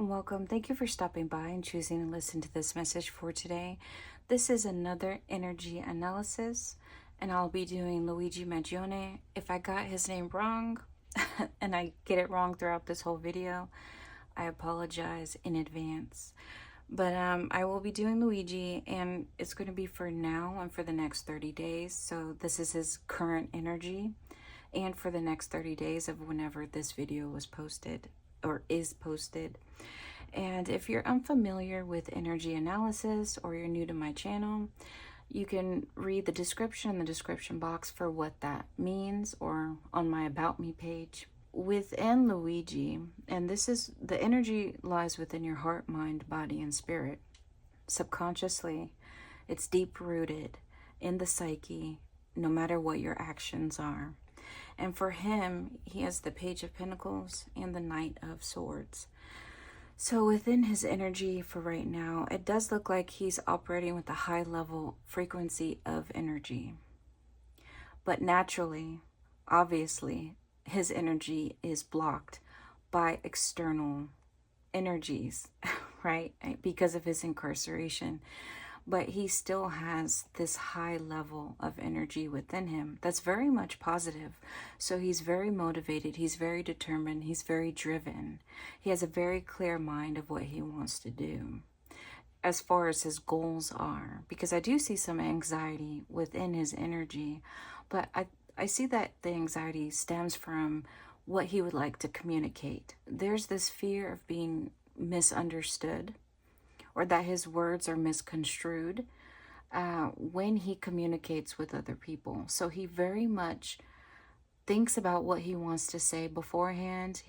Welcome. Thank you for stopping by and choosing to listen to this message for today. This is another energy analysis, and I'll be doing Luigi Mangione. If I got his name wrong and I get it wrong throughout this whole video, I apologize in advance. But I will be doing Luigi, and it's going to be for now and for the next 30 days. So this is his current energy, and for the next 30 days of whenever this video was posted or is posted. And if you're unfamiliar with energy analysis or you're new to my channel, you can read the description in the description box for what that means, or on my About Me page. Within Luigi, and this is the energy lies within your heart, mind, body, and spirit. Subconsciously, it's deep rooted in the psyche, no matter what your actions are. And for him, he has the Page of Pentacles and the Knight of Swords. So within his energy for right now, it does look like he's operating with a high level frequency of energy. But naturally, obviously, his energy is blocked by external energies, right? Because of his incarceration. But he still has this high level of energy within him that's very much positive. So he's very motivated, he's very determined, he's very driven. He has a very clear mind of what he wants to do as far as his goals are. Because I do see some anxiety within his energy, but I see that the anxiety stems from what he would like to communicate. There's this fear of being misunderstood, or that his words are misconstrued when he communicates with other people. So he very much thinks about what he wants to say beforehand.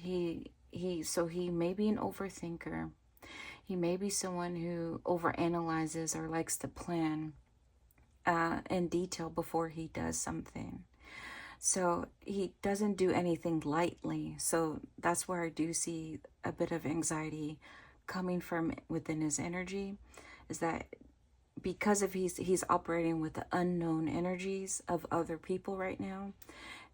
So he may be an overthinker. He may be someone who overanalyzes or likes to plan in detail before he does something. So he doesn't do anything lightly. So that's where I do see a bit of anxiety coming from within his energy, is that because of he's operating with the unknown energies of other people right now,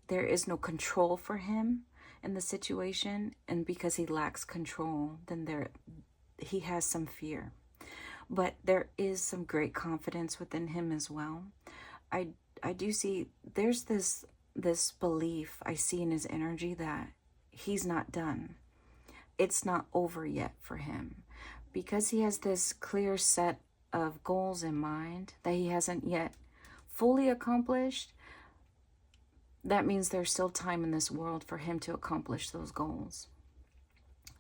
there is no control for him in the situation, and because he lacks control, then he has some fear. But there is some great confidence within him as well. I do see there's this belief I see in his energy that he's not done. It's not over yet for him, because he has this clear set of goals in mind that he hasn't yet fully accomplished. That means there's still time in this world for him to accomplish those goals.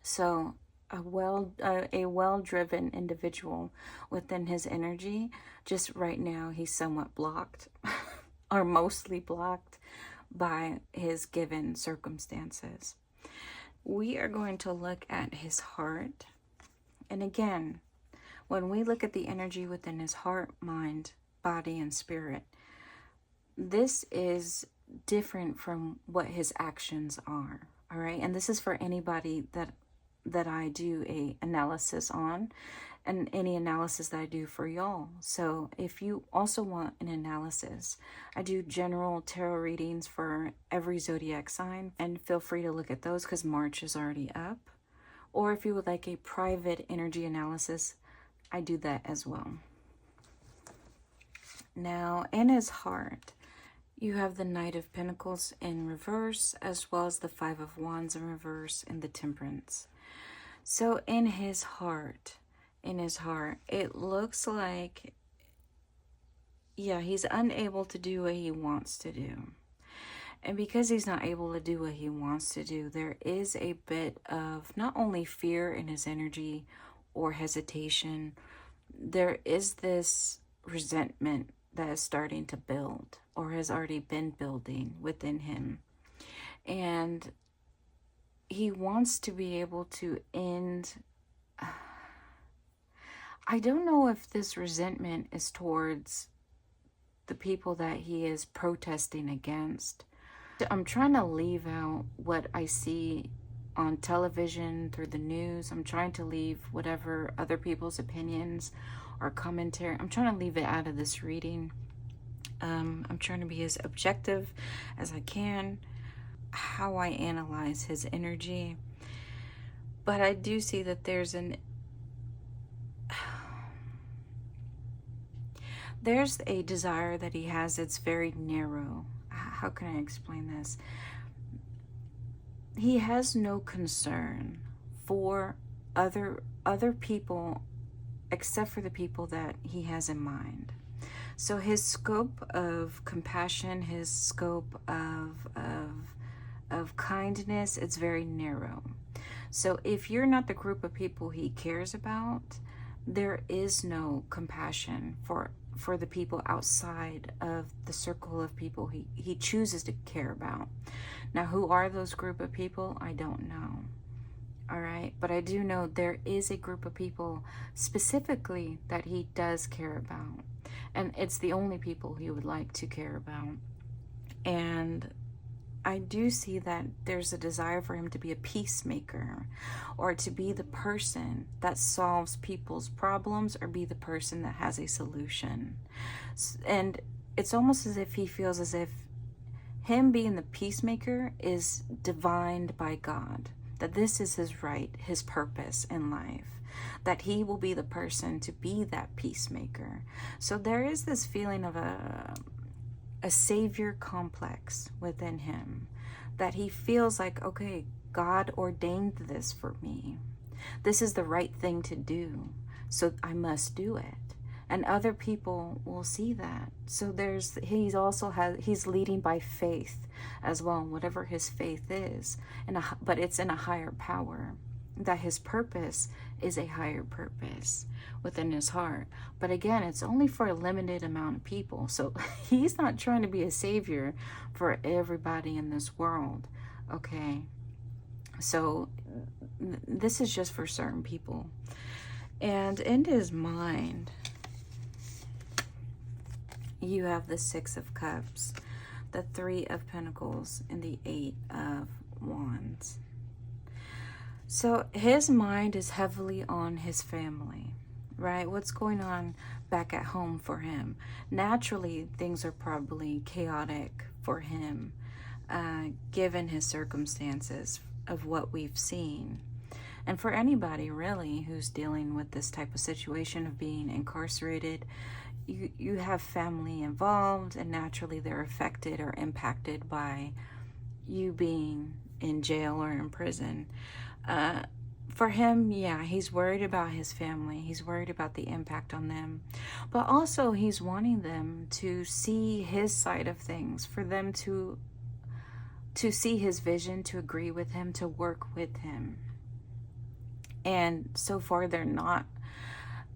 So a well-driven individual within his energy, just right now he's somewhat blocked or mostly blocked by his given circumstances. We are going to look at his heart. And again, when we look at the energy within his heart, mind, body, and spirit, this is different from what his actions are. All right. And this is for anybody that I do a analysis on, and any analysis that I do for y'all. So if you also want an analysis, I do general tarot readings for every zodiac sign, and feel free to look at those because March is already up. Or if you would like a private energy analysis, I do that as well. Now, in his heart, you have the Knight of Pentacles in reverse, as well as the Five of Wands in reverse, and the Temperance. So in his heart, it looks like, yeah, he's unable to do what he wants to do. And because he's not able to do what he wants to do, there is a bit of not only fear in his energy or hesitation, there is this resentment that is starting to build, or has already been building within him. And he wants to be able to end. I don't know if this resentment is towards the people that he is protesting against. I'm trying to leave out what I see on television, through the news. I'm trying to leave whatever other people's opinions or commentary. I'm trying to leave it out of this reading. I'm trying to be as objective as I can, how I analyze his energy. But I do see that there's a desire that he has that's very narrow. How can I explain this? He has no concern for other people except for the people that he has in mind. So his scope of compassion, his scope of kindness, it's very narrow. So if you're not the group of people he cares about, there is no compassion for the people outside of the circle of people he chooses to care about. Now, who are those group of people? I don't know. All right, but I do know there is a group of people specifically that he does care about, and it's the only people he would like to care about. And I do see that there's a desire for him to be a peacemaker, or to be the person that solves people's problems, or be the person that has a solution. And it's almost as if he feels as if him being the peacemaker is divined by God, that this is his right, his purpose in life, that he will be the person to be that peacemaker. So there is this feeling of a savior complex within him, that he feels like, okay, God ordained this for me. This is the right thing to do, so I must do it. And other people will see that. So he's leading by faith as well, whatever his faith is, but it's in a higher power, that his purpose is a higher purpose within his heart. But again, it's only for a limited amount of people. So he's not trying to be a savior for everybody in this world, okay? So this is just for certain people. And in his mind, you have the Six of Cups, the Three of Pentacles, and the Eight of Wands. So his mind is heavily on his family, right? What's going on back at home for him? Naturally, things are probably chaotic for him, given his circumstances of what we've seen. And for anybody really who's dealing with this type of situation of being incarcerated, you have family involved, and naturally they're affected or impacted by you being in jail or in prison. For him, yeah, he's worried about his family. He's worried about the impact on them. But also he's wanting them to see his side of things, for them to see his vision, to agree with him, to work with him. And so far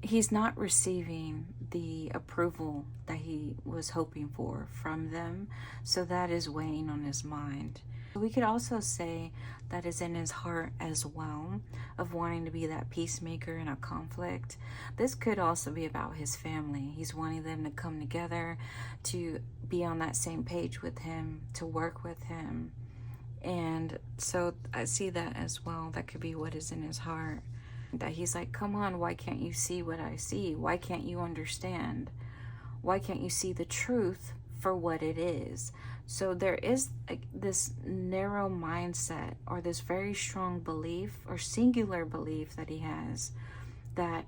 he's not receiving the approval that he was hoping for from them. So that is weighing on his mind. We could also say that is in his heart as well, of wanting to be that peacemaker in a conflict. This could also be about his family. He's wanting them to come together, to be on that same page with him, to work with him. And so I see that as well. That could be what is in his heart. That he's like, come on, why can't you see what I see? Why can't you understand? Why can't you see the truth for what it is? So there is this narrow mindset, or this very strong belief or singular belief that he has, that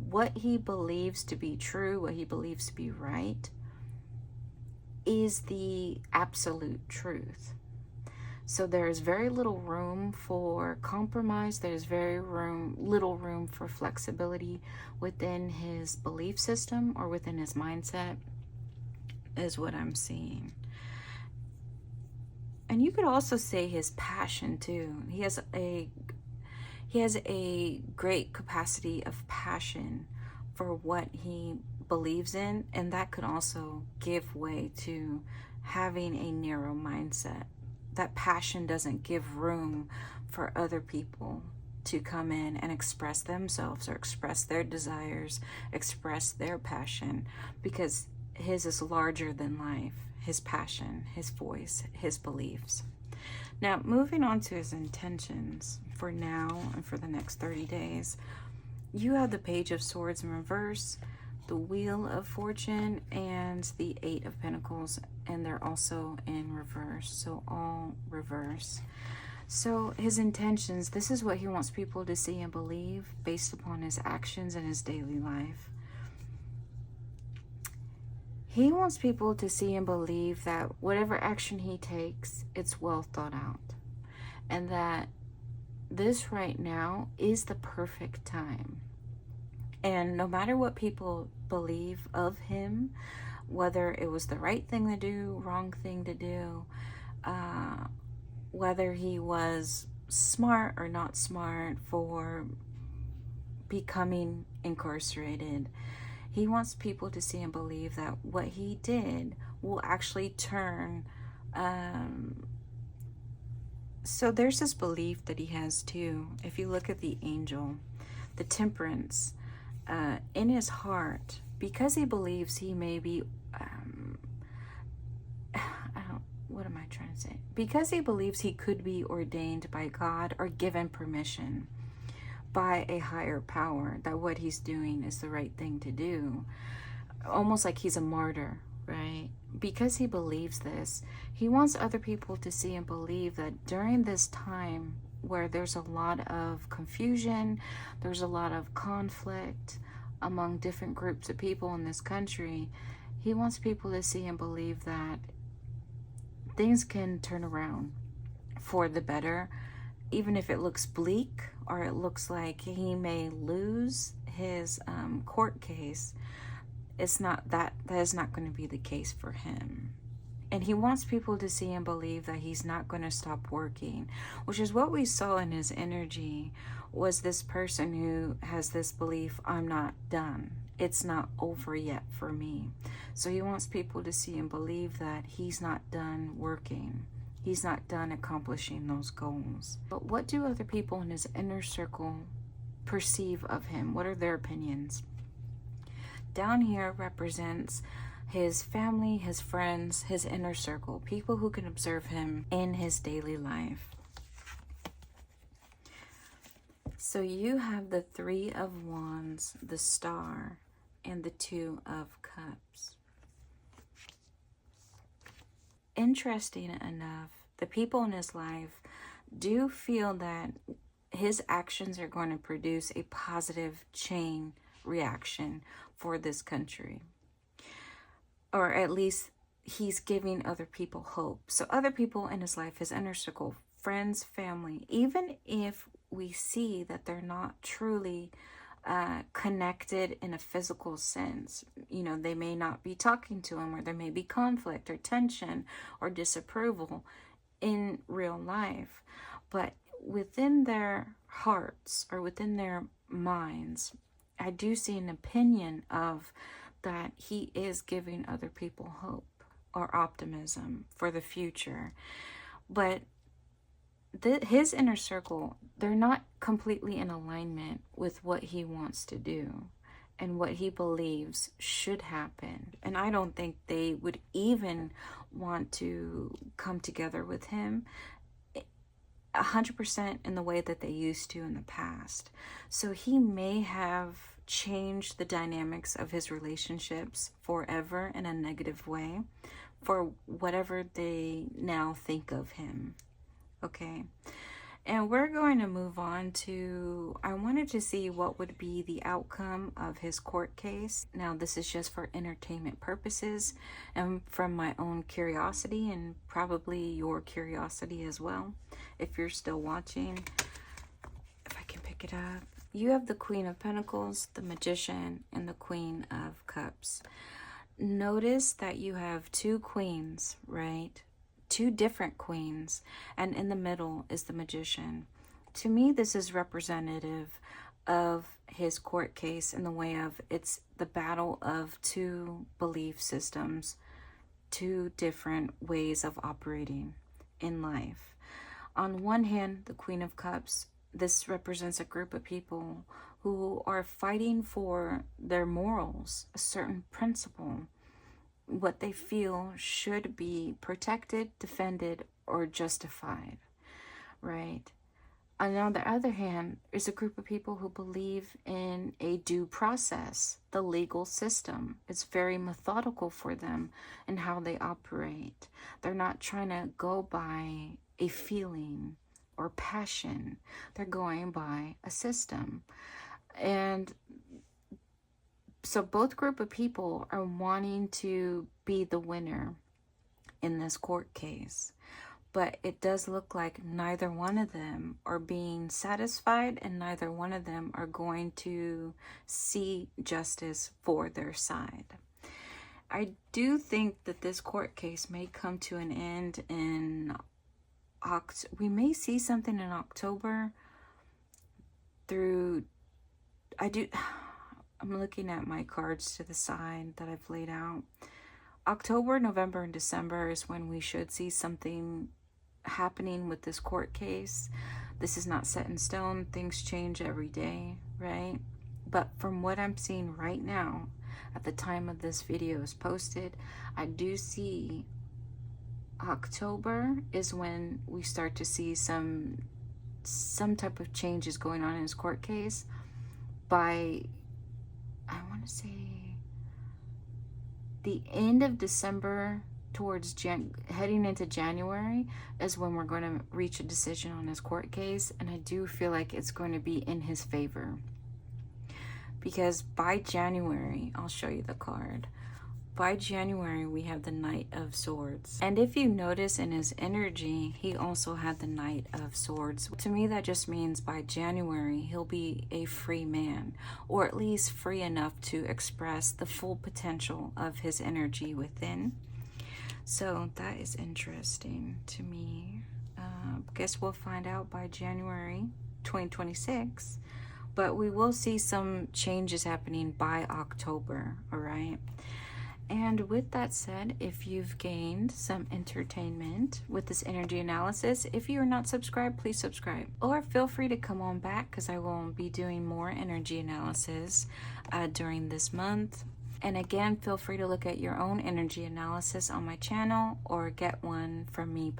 what he believes to be true, what he believes to be right, is the absolute truth. So there is very little room for compromise. There's very little room for flexibility within his belief system or within his mindset, is what I'm seeing. And you could also say his passion too. He has a great capacity of passion for what he believes in, and that could also give way to having a narrow mindset. That passion doesn't give room for other people to come in and express themselves or express their desires, express their passion, because his is larger than life. His passion, his voice, his beliefs. Now, moving on to his intentions for now and for the next 30 days, you have the Page of Swords in reverse, the Wheel of Fortune, and the Eight of Pentacles, and they're also in reverse, so all reverse. So his intentions, this is what he wants people to see and believe based upon his actions in his daily life. He wants people to see and believe that whatever action he takes, it's well thought out. And that this right now is the perfect time. And no matter what people believe of him, whether it was the right thing to do, wrong thing to do, whether he was smart or not smart for becoming incarcerated, he wants people to see and believe that what he did will actually turn. So there's this belief that he has too. If you look at the angel, the temperance, in his heart, because he believes he may be, what am I trying to say? Because he believes he could be ordained by God or given permission by a higher power that what he's doing is the right thing to do, almost like he's a martyr, right? Because he believes this, he wants other people to see and believe that during this time where there's a lot of confusion, there's a lot of conflict among different groups of people in this country, he wants people to see and believe that things can turn around for the better, even if it looks bleak or it looks like he may lose his court case. It's not that is not going to be the case for him. And he wants people to see and believe that he's not going to stop working, which is what we saw in his energy, was this person who has this belief, I'm not done. It's not over yet for me. So he wants people to see and believe that he's not done working. He's not done accomplishing those goals. But what do other people in his inner circle perceive of him? What are their opinions? Down here represents his family, his friends, his inner circle, people who can observe him in his daily life. So you have the Three of Wands, the Star, and the Two of Cups. Interesting enough, the people in his life do feel that his actions are going to produce a positive chain reaction for this country. Or at least he's giving other people hope. So other people in his life, his inner circle, friends, family, even if we see that they're not truly connected in a physical sense, you know, they may not be talking to him, or there may be conflict or tension or disapproval in real life, but within their hearts or within their minds, I do see an opinion of that he is giving other people hope or optimism for the future. But his inner circle, they're not completely in alignment with what he wants to do and what he believes should happen. And I don't think they would even want to come together with him 100% in the way that they used to in the past. So he may have changed the dynamics of his relationships forever in a negative way for whatever they now think of him. Okay, and we're going to move on to, I wanted to see what would be the outcome of his court case. Now, this is just for entertainment purposes and from my own curiosity, and probably your curiosity as well, if you're still watching. If I can pick it up. You have the Queen of Pentacles, the Magician, and the Queen of Cups. Notice that you have two queens, right? Two different queens, and in the middle is the Magician. To me, this is representative of his court case in the way of it's the battle of two belief systems, two different ways of operating in life. On one hand, the Queen of Cups, this represents a group of people who are fighting for their morals, a certain principle, what they feel should be protected, defended, or justified, right? And on the other hand, is a group of people who believe in a due process, the legal system. It's very methodical for them in how they operate. They're not trying to go by a feeling or passion. They're going by a system. And so both group of people are wanting to be the winner in this court case. But it does look like neither one of them are being satisfied, and neither one of them are going to see justice for their side. I do think that this court case may come to an end in we may see something in October through, I'm looking at my cards to the side that I've laid out. October, November, and December is when we should see something happening with this court case. This is not set in stone. Things change every day, right? But from what I'm seeing right now, at the time of this video is posted, I do see October is when we start to see some type of changes going on in his court case. By, I want to say, the end of December towards heading into January is when we're going to reach a decision on his court case. And I do feel like it's going to be in his favor, because by January, I'll show you the card. By January, we have the Knight of Swords. And if you notice in his energy, he also had the Knight of Swords. To me, that just means by January, he'll be a free man, or at least free enough to express the full potential of his energy within. So that is interesting to me. Guess we'll find out by January 2026. But we will see some changes happening by October, all right? And with that said, if you've gained some entertainment with this energy analysis, if you are not subscribed, please subscribe. Or feel free to come on back, because I will be doing more energy analysis during this month. And again, feel free to look at your own energy analysis on my channel or get one from me